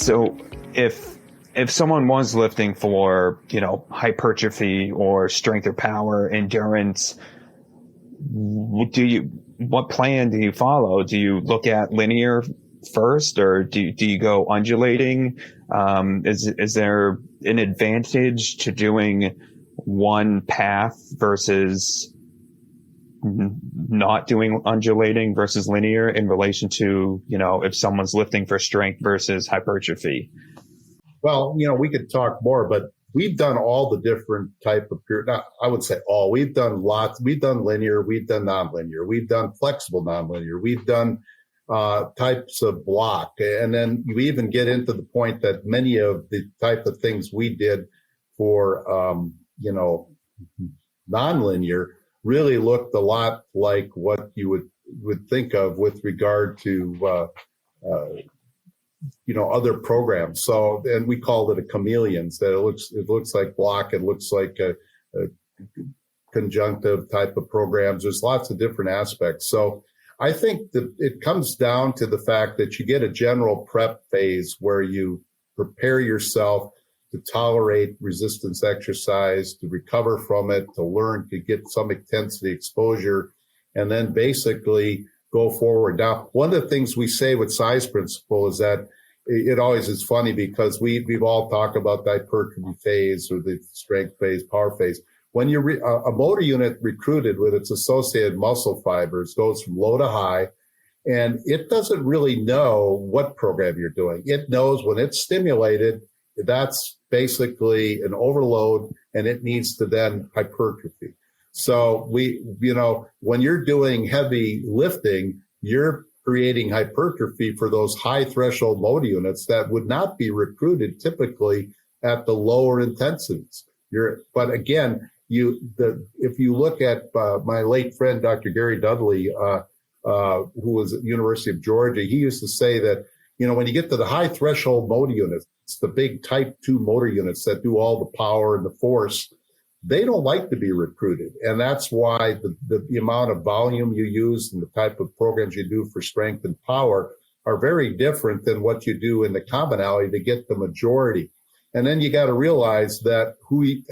So if someone was lifting for, hypertrophy or strength or power, endurance, what plan do you follow? Do you look at linear first, or do you go undulating? Is there an advantage to doing one path versus not doing undulating versus linear in relation to, if someone's lifting for strength versus hypertrophy? Well, we could talk more, but we've done all the different type of I would say all. We've done lots. We've done linear. We've done nonlinear. We've done flexible nonlinear. We've done types of block. And then we even get into the point that many of the type of things we did for, nonlinear really looked a lot like what you would think of with regard to, other programs. So, and we called it a chameleons, that it looks like block. It looks like a conjunctive type of programs. There's lots of different aspects. So I think that it comes down to the fact that you get a general prep phase where you prepare yourself to tolerate resistance exercise, to recover from it, to learn to get some intensity exposure, and then basically go forward. Now, one of the things we say with size principle is that it always is funny because we've all talked about the hypertrophy phase or the strength phase, power phase. When a motor unit recruited with its associated muscle fibers goes from low to high, and it doesn't really know what program you're doing. It knows when it's stimulated, that's basically an overload, and it needs to then hypertrophy. So when you're doing heavy lifting, you're creating hypertrophy for those high threshold motor units that would not be recruited typically at the lower intensities. But again, if you look at my late friend, Dr. Gary Dudley, who was at the University of Georgia, he used to say that, when you get to the high threshold motor units, it's the big type 2 motor units that do all the power and the force, they don't like to be recruited. And that's why the amount of volume you use and the type of programs you do for strength and power are very different than what you do in the commonality to get the majority. And then you got to realize that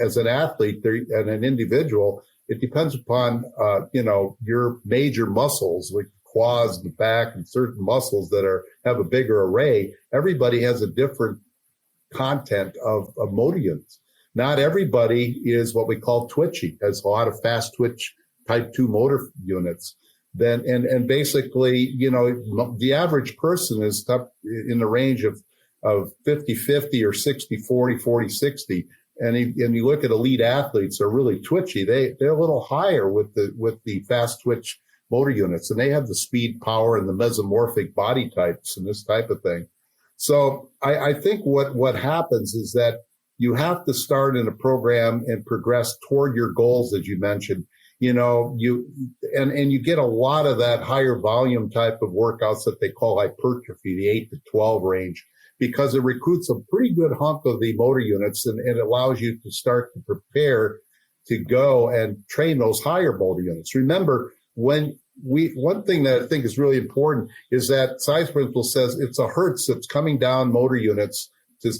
as an athlete and an individual, it depends upon, your major muscles, like quads, the back, and certain muscles that have a bigger array. Everybody has a different content of motor units. Not everybody is what we call twitchy, has a lot of fast twitch type 2 motor units. Then, and basically, the average person is up in the range of 50-50 or 60-40, 40-60. And you look at elite athletes, they're really twitchy. They're a little higher with the fast twitch motor units, and they have the speed, power, and the mesomorphic body types and this type of thing. So I think what happens is that you have to start in a program and progress toward your goals, as you mentioned. You get a lot of that higher volume type of workouts that they call hypertrophy, the 8 to 12 range, because it recruits a pretty good hunk of the motor units and it allows you to start to prepare to go and train those higher motor units. Remember, one thing that I think is really important is that size principle says it's a hertz that's coming down motor units to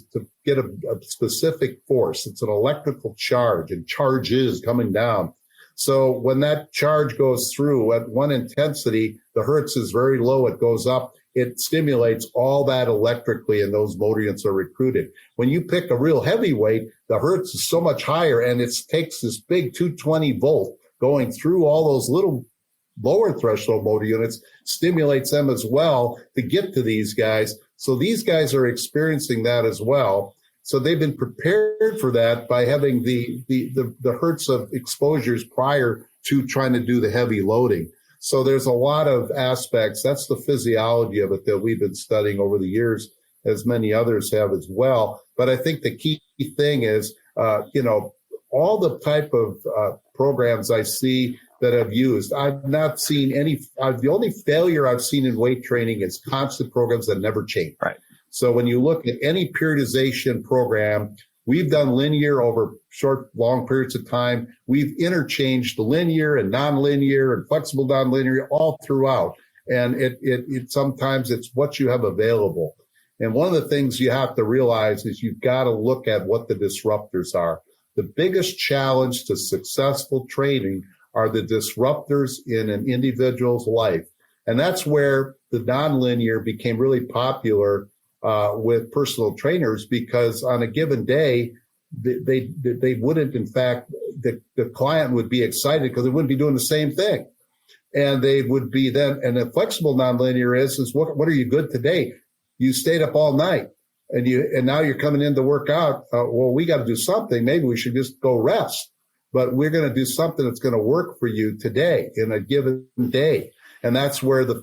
get a specific force. It's an electrical charge, and charge is coming down. So when that charge goes through at one intensity, the hertz is very low, it goes up, it stimulates all that electrically, and those motor units are recruited. When you pick a real heavy weight, the hertz is so much higher, and it takes this big 220 volt going through all those little lower threshold motor units, stimulates them as well to get to these guys. So these guys are experiencing that as well. So they've been prepared for that by having the hertz of exposures prior to trying to do the heavy loading. So there's a lot of aspects. That's the physiology of it that we've been studying over the years, as many others have as well. But I think the key thing is, all the type of programs I see that I've used, I've not seen any. The only failure I've seen in weight training is constant programs that never change. Right. So when you look at any periodization program, we've done linear over short, long periods of time. We've interchanged linear and nonlinear and flexible nonlinear all throughout. And it sometimes it's what you have available. And one of the things you have to realize is you've got to look at what the disruptors are. The biggest challenge to successful training are the disruptors in an individual's life. And that's where the nonlinear became really popular with personal trainers, because on a given day, they wouldn't, in fact, the client would be excited because they wouldn't be doing the same thing. And they would be then, and the flexible nonlinear is what are you good today? You stayed up all night and now you're coming in to work out. Well, we got to do something. Maybe we should just go rest, but we're going to do something that's going to work for you today in a given day. And that's where the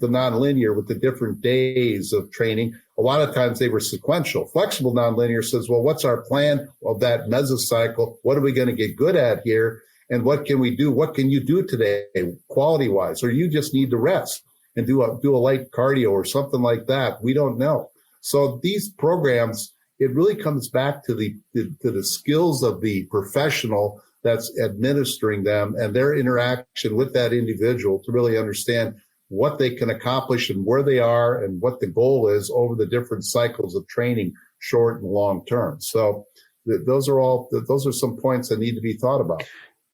nonlinear with the different days of training, a lot of times they were sequential. Flexible nonlinear says, well, what's our plan of that mesocycle? What are we going to get good at here? And what can we do? What can you do today quality wise? Or you just need to rest and do a light cardio or something like that. We don't know. So these programs, it really comes back to the skills of the professional that's administering them and their interaction with that individual to really understand what they can accomplish and where they are and what the goal is over the different cycles of training, short and long term. So those are some points that need to be thought about.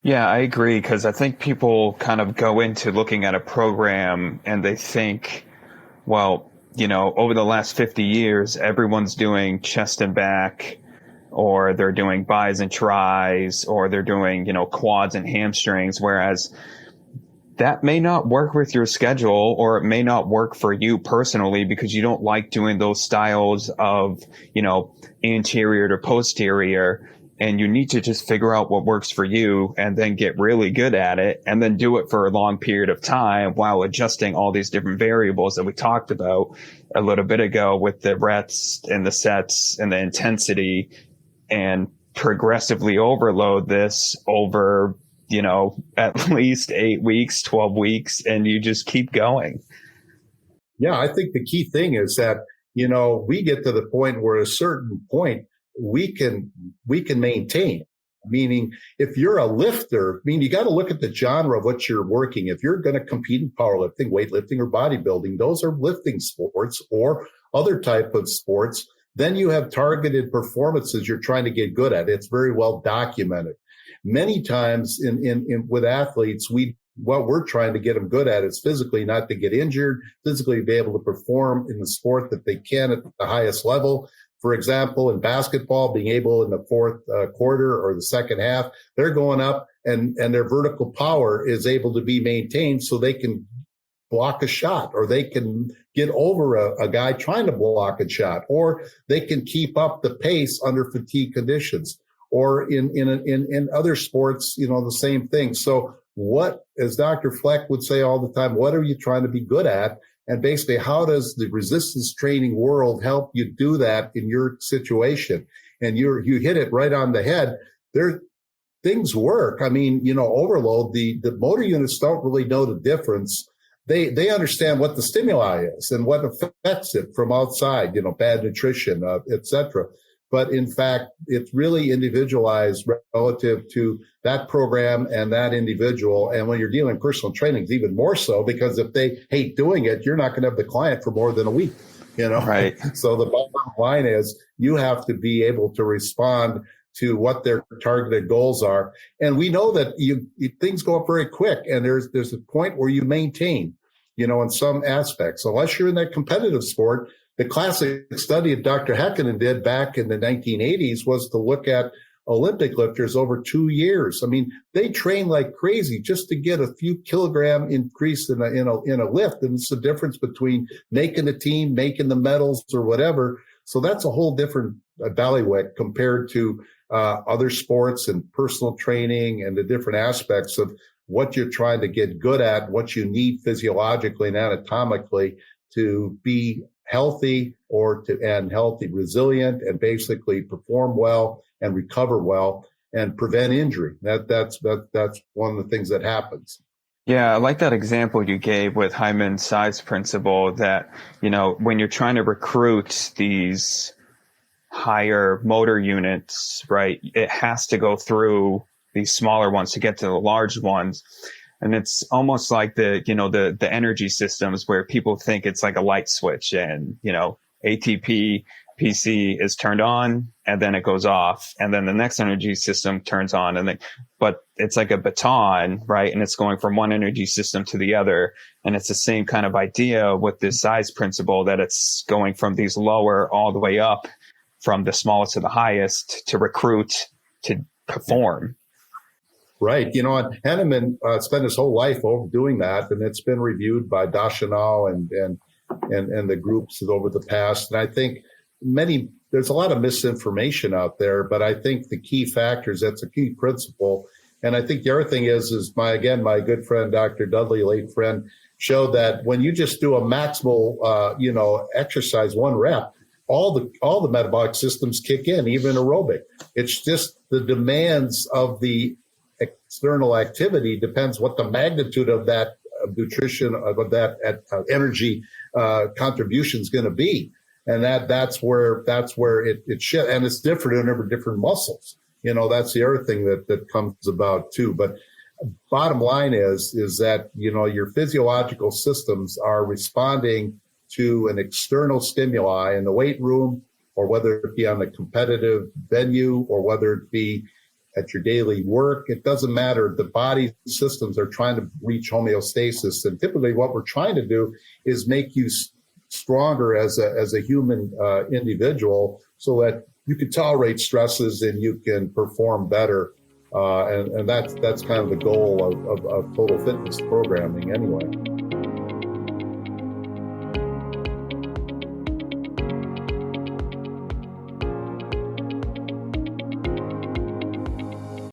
Yeah, I agree, because I think people kind of go into looking at a program and they think, well, over the last 50 years, everyone's doing chest and back, or they're doing bis and tris, or they're doing, quads and hamstrings, whereas that may not work with your schedule, or it may not work for you personally because you don't like doing those styles of, anterior to posterior. And you need to just figure out what works for you and then get really good at it and then do it for a long period of time while adjusting all these different variables that we talked about a little bit ago with the reps and the sets and the intensity, and progressively overload this over, at least 8 weeks, 12 weeks, and you just keep going. Yeah, I think the key thing is that, we get to the point where at a certain point, we can maintain. Meaning, if you're a lifter, you got to look at the genre of what you're working. If you're going to compete in powerlifting, weightlifting, or bodybuilding, those are lifting sports or other type of sports. Then you have targeted performances you're trying to get good at. It's very well documented. Many times in with athletes, what we're trying to get them good at is physically not to get injured, physically be able to perform in the sport that they can at the highest level. For example, in basketball, being able in the fourth quarter or the second half, they're going up and their vertical power is able to be maintained so they can block a shot, or they can get over a guy trying to block a shot, or they can keep up the pace under fatigue conditions. Or in other sports, the same thing. So what, as Dr. Fleck would say all the time, what are you trying to be good at? And basically, how does the resistance training world help you do that in your situation? And you hit it right on the head. Things work. Overload, the motor units don't really know the difference. They understand what the stimuli is and what affects it from outside, bad nutrition, et cetera. But in fact, it's really individualized relative to that program and that individual. And when you're dealing personal training, it's even more so, because if they hate doing it, you're not going to have the client for more than a week, Right. So the bottom line is you have to be able to respond to what their targeted goals are. And we know that things go up very quick, and there's a point where you maintain, in some aspects, unless you're in that competitive sport. The classic study that Dr. Häkkinen did back in the 1980s was to look at Olympic lifters over 2 years. They train like crazy just to get a few kilogram increase in a lift. And it's the difference between making the team, making the medals, or whatever. So that's a whole different ballywick compared to other sports and personal training and the different aspects of what you're trying to get good at, what you need physiologically and anatomically to be healthy resilient, and basically perform well and recover well and prevent injury. That's one of the things that happens. Yeah, I like that example you gave with Hyman's size principle, that, when you're trying to recruit these higher motor units, right, it has to go through these smaller ones to get to the large ones. And it's almost like the energy systems, where people think it's like a light switch, and, ATP PC is turned on and then it goes off, and then the next energy system turns on, and then, but it's like a baton, right? And it's going from one energy system to the other. And it's the same kind of idea with this size principle, that it's going from these lower all the way up, from the smallest to the highest, to recruit, to perform. Right. You know, and Henneman spent his whole life over doing that, and it's been reviewed by Deschanel and the groups over the past. And I think there's a lot of misinformation out there, but I think the key factors, that's a key principle. And I think the other thing is my good friend, Dr. Dudley, late friend, showed that when you just do a maximal, exercise, 1 rep, all the metabolic systems kick in, even aerobic. It's just the demands of the external activity depends what the magnitude of that nutrition, of that energy contribution is going to be. And that's where it shifts, and it's different in every different muscles. You know, that's the other thing that comes about too. But bottom line is that, you know, your physiological systems are responding to an external stimuli in the weight room, or whether it be on a competitive venue, or whether it be at your daily work. It doesn't matter. The body systems are trying to reach homeostasis. And typically what we're trying to do is make you stronger as a human individual, so that you can tolerate stresses and you can perform better. And that's kind of the goal of total fitness programming anyway.